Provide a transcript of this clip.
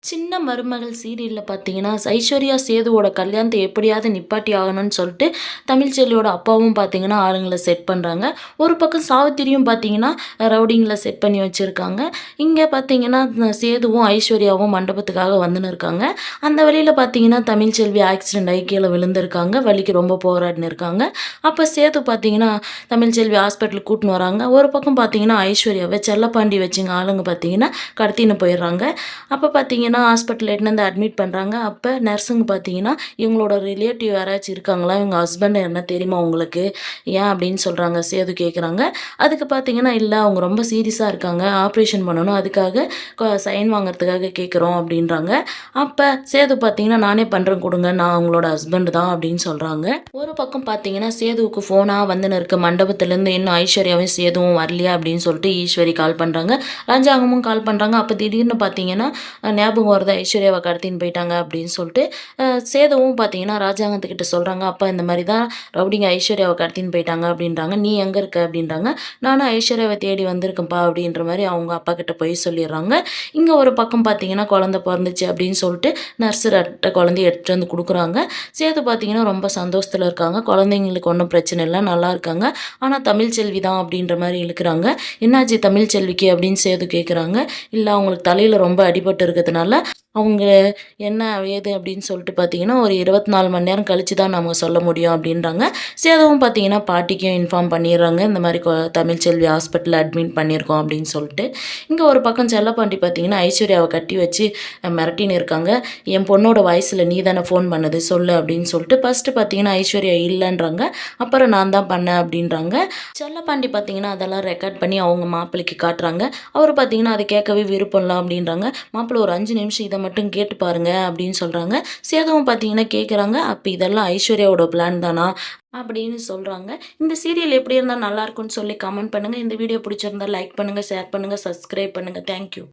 சின்ன மருமகள் சீரியல்ல பார்த்தீங்கன்னா, ஐஸ்வர்யா சேதுவோட கல்யாணத்த எப்படியாவது நிப்பாட்டி ஆகணும்னு சொல்லிட்டு, தமிழ்ச்செல்வியோட அப்பாவும் பார்த்தீங்கன்னா, ஆளுங்கள செட் பண்றாங்க. ஒரு பக்கம் சாவித்திரியும் பார்த்தீங்கன்னா, ரவுடிங்கள செட் பண்ணி வச்சிருக்காங்க. இங்க பார்த்தீங்கன்னா, சேதுவும், ஐஸ்வர்யாவும் மண்டபத்துக்காக வந்துன்னு இருக்காங்க. அந்த வழியில பார்த்தீங்கன்னா, தமிழ்ச்செல்வி ஆக்சிடென்ட் ஆகி கீழ விழுந்திருக்காங்க. வலிக்கு ரொம்ப போராடின்னு இருக்காங்க. அப்ப சேது பார்த்தீங்கன்னா, தமிழ்ச்செல்வி ஹாஸ்பிட்டலுக்கு கூட்டின்னு வராங்க. ஒரு பக்கம் பார்த்தீங்கன்னா, ஐஸ்வர்யாவ செல்லப்பாண்டி வச்சுங்க ஆளுங்க பார்த்தீங்கன்னா, கடத்தின்னு போயிடுறாங்க. அப்ப பார்த்தீங்கன்னா, ஹாஸ்பிட்டல்ல எட்டுன்னு வந்து அட்மிட் பண்றாங்க. அப்ப நர்ஸுங்க பார்த்தீங்கன்னா, இவங்களோட ரிலேட்டிவ் யாராச்சும் இருக்காங்களா? இவங்க ஹஸ்பண்ட் யாருனா தெரியுமா உங்களுக்கு? ஏன் அப்படின்னு சொல்றாங்க. சேது கேட்குறாங்க. அதுக்கு பார்த்தீங்கன்னா, இல்ல அவங்க ரொம்ப சீரியஸா இருக்காங்க. ஆப்ரேஷன் பண்ணணும். அதுக்காக சைன் வாங்குறதுக்காக கேட்குறோம் அப்படின்றாங்க. அப்ப சேது பார்த்தீங்கன்னா, நானே பண்றேன் குடுங்க. நான் அவங்களோட ஹஸ்பண்ட் தான் அப்படின்னு சொல்றாங்க. ஒரு பக்கம் பார்த்தீங்கன்னா, சேதுவுக்கு ஃபோனா வந்துன்னு இருக்கு. மண்டபத்திலேருந்து இன்னும் ஐஸ்வர்யாவும் சேதுவும் வரலையா அப்படின்னு சொல்லிட்டு ஈஸ்வரி கால் பண்றாங்க. ராஜாங்கமும் கால் பண்றாங்க. அப்ப திடீர்னு பார்த்தீங்கன்னா, ஞாபகம் வருது ஐஸ்வர்யாவ கடத்தின்னு போயிட்டாங்க அப்படின்னு சொல்லிட்டு, சேதுவும் பார்த்தீங்கன்னா ராஜாங்கத்துக்கிட்ட சொல்றாங்க. அப்பா இந்த மாரி தான் ரவுடிங்க ஐஸ்வர்யாவ கடத்தின்னு போயிட்டாங்க அப்படின்றாங்க. நீ எங்க இருக்க அப்படின்றாங்க. நானும் ஐஸ்வர்யாவ தேடி வந்திருக்கேன்ப்பா அப்படின்ற மாரி அவங்க அப்பா கிட்ட போய் சொல்லிடுறாங்க. இங்க ஒரு பக்கம் பார்த்தீங்கன்னா, குழந்தை பொறந்துச்சு அப்படின்னு சொல்லிட்டு நர்ஸ் குழந்தைய எடுத்துட்டு வந்து குடுக்குறாங்க. சேது பார்த்தீங்கன்னா ரொம்ப சந்தோஷத்துல இருக்காங்க. குழந்தைங்களுக்கு ஒண்ணும் பிரச்சனை இல்ல. நல்லா இருக்காங்க. ஆனா தமிழ்ச்செல்வி தான் அப்படின்ற மாரி இழுக்குறாங்க. என்னாச்சு தமிழ்ச்செல்விக்கு அப்படின்னு சேது கேட்குறாங்க. இல்ல அவங்களுக்கு தலையில ரொம்ப அடிபட்டு இருக்கிறதுனால, அவங்க என்ன ஏது அப்படின்னு சொல்லிட்டு பார்த்தீங்கன்னா, ஒரு 24 மணி நேரம் கழிச்சு தான் நம்ம சொல்ல முடியும் அப்படின்றாங்க. சேதுவும் பார்த்தீங்கன்னா, பாட்டிக்கும் இன்ஃபார்ம் பண்ணிடுறாங்க. இந்த மாரி தமிழ்ச்செல்வி ஹாஸ்பிட்டல்ல அட்மிட் பண்ணியிருக்கோம் அப்படின்னு சொல்லிட்டு. இங்க ஒரு பக்கம் செல்லப்பாண்டி பார்த்தீங்கன்னா, ஐஸ்வர்யாவ கட்டி வச்சு மிரட்டின்னு இருக்காங்க. என் பொண்ணோட வாய்ஸ்ல நீ தானே ஃபோன் பண்ணது சொல்லு அப்படின்னு சொல்லிட்டு. ஃபர்ஸ்ட்டு பார்த்தீங்கன்னா, ஐஸ்வர்யா இல்லன்றாங்க. அப்புறம் நான் தான் பண்ணேன் அப்படின்றாங்க. செல்லப்பாண்டி பார்த்தீங்கன்னா, அதெல்லாம் ரெக்கார்ட் பண்ணி அவங்க மாப்பிள்ளைக்கு காட்டுறாங்க. அவரு பார்த்தீங்கன்னா, அத கேட்கவே விருப்பம் இல்ல அப்படின்றாங்க. மாப்பிள ஒரு 5 நிமிஷம் இத மட்டும் கேட்டு பாருங்க அப்படின்னு சொல்றாங்க. சேதுவும் பார்த்தீங்கன்னா கேட்குறாங்க. அப்ப இதெல்லாம் ஐஸ்வர்யாவோட பிளான் தானா? அப்படின்னு சொல்றாங்க. இந்த சீரியல் எப்படி இருந்தா நல்லாருக்கும்னு சொல்லி கமெண்ட் பண்ணுங்க. இந்த வீடியோ பிடிச்சிருந்தா லைக் பண்ணுங்க, ஷேர் பண்ணுங்க, சப்ஸ்கிரைப் பண்ணுங்க. Thank you.